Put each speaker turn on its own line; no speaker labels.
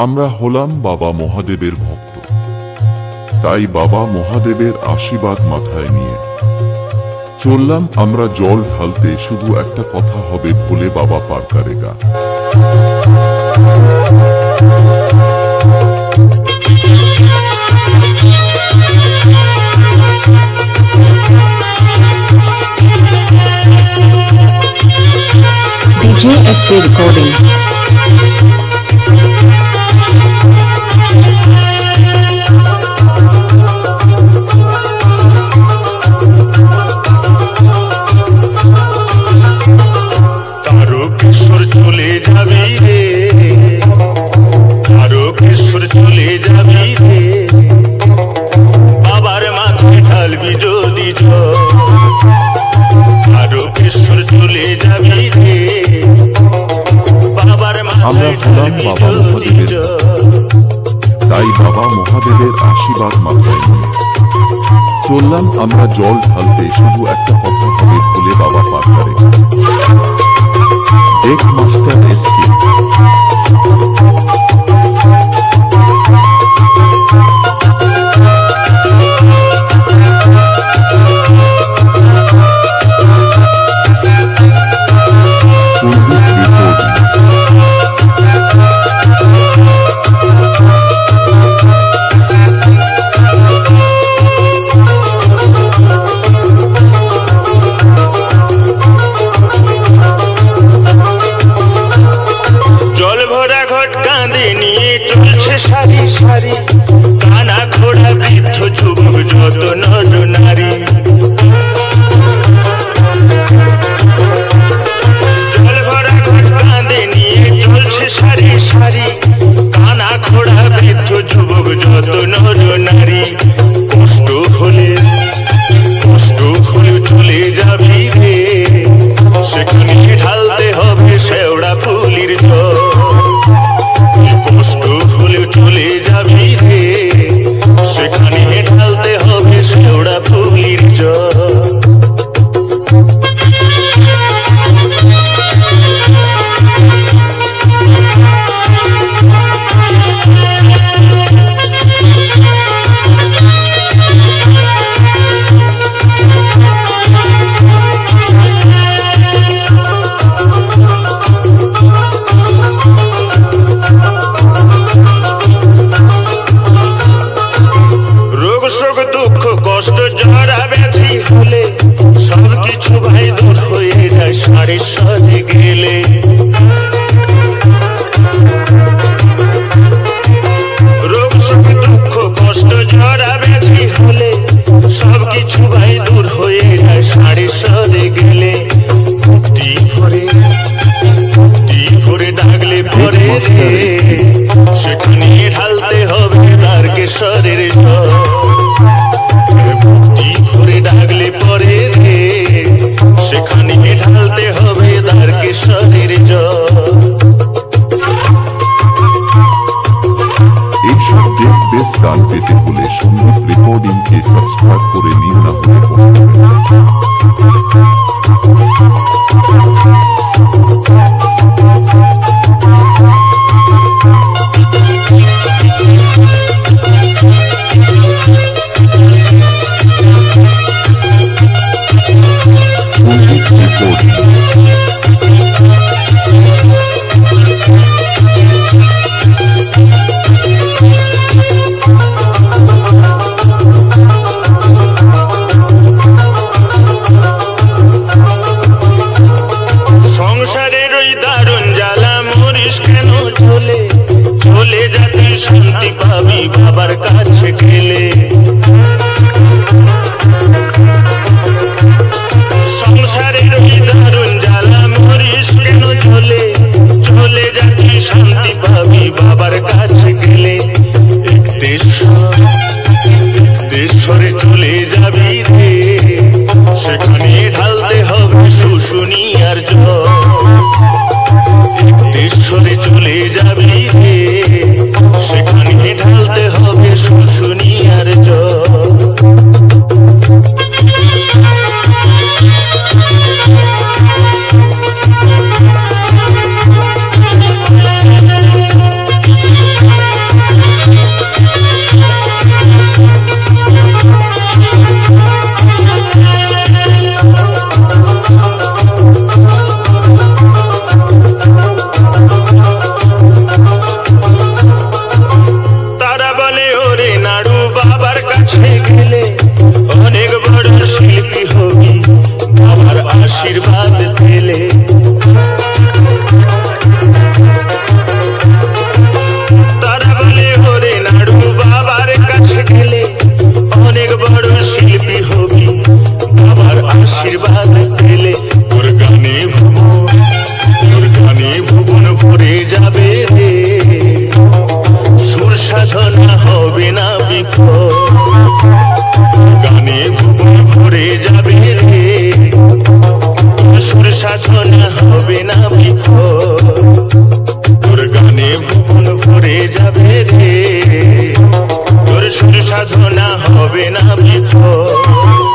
আমরা হলাম বাবা মহাদেবের ভক্ত, তাই বাবা মহাদেবের আশীর্বাদ মাথায় নিয়ে চললাম আমরা জল ঢালতে। শুধু একটা কথা হবে, ভোলে বাবা পার করেগা।
DJ SD Recording।
তারকেশ্বর চলে যাবি রে, তারকেশ্বর চলে যাবি রে, বাবার মাথায় ঢালবি যদি জল। তারকেশ্বর চলে যাবি রে, বাবার মাথায় ঢালবি যদি জল।
তাই বাবা মহাদেবের আশীর্বাদ মাথায় নিয়ে চললাম আমরা জল ঢালতে। শুধু একটা কথা হবে, ভোলে বাবা পার করেগা। এক মাস্টার এসকে।
সারি সারি কানা ঘোড়া বৃদ্ধ যুবক যত নর নারী, জল ভরা ঘট কাঁধে নিয়ে চলছে সারি সারি, কানা ঘোড়া বৃদ্ধ যুবক যত নর নারী। কষ্ট হলে চলে যাবি রে, সেখানে ঢালতে হবে শেওড়া ফুলির জল। কষ্ট হলে চলে যাবি রে, সেখানে ঢালতে হবে শেওড়া ফুলির জল। শোক দুঃখ কষ্ট জরা ব্যাধি হলে সবকিছু ভাই দূর হয়ে যায় সাড়ে সাথে গেলে। রোগ শোক দুঃখ কষ্ট জরা ব্যাধি হলে সবকিছু ভাই দূর হয়ে যায় সাড়ে সাথে গেলে। ভক্তি ভরে ডাকলে পরে সেখানে ঢালতে হবে তারকেশ্বরের জল। ভক্তি ভরে ডাকলে পরে রে, সেখানে ঢালতে হবে তারকেশ্বরের জল।
এইসব দেব বেশ গান পেতে হলে সম্ভব রেকর্ডিংকে সাবস্ক্রাইব করে নিন, না হলে
সংসারের ওই দারুণ জ্বালা মরিস কেন চলে, চলে যাতে শান্তি পাবি বাবার কাছে গেলে। সংসারের ওই দারুণ জ্বালা মরিস কেন চলে, চলে যাতে শান্তি পাবি বাবার কাছে গেলে। দেশরে চলে যাবি রে, সেখানে ঢালতে হবে শুশুনিয়ার জল। দেশরে চলে যাবি রে, সেখানে ঢালতে হবে শুশুনিয়ার জল। আশীর্বাদ পেলে। তারা বলে ওরে নাড়ু বাবার কাছে গেলে অনেক বড় শিল্পী হবি, বাবার আশীর্বাদ পেলে। তোর গানে ভুবন ভরে যাবে রে, সুর সাধনা হবে না বিফল। গানে ভুবন ভরে যাবে রে, সুর সাধনা হবে না বিফল। তোর গানে ভুবন ভরে যাবে রে, তোর সুর সাধনা হবে না বিফল।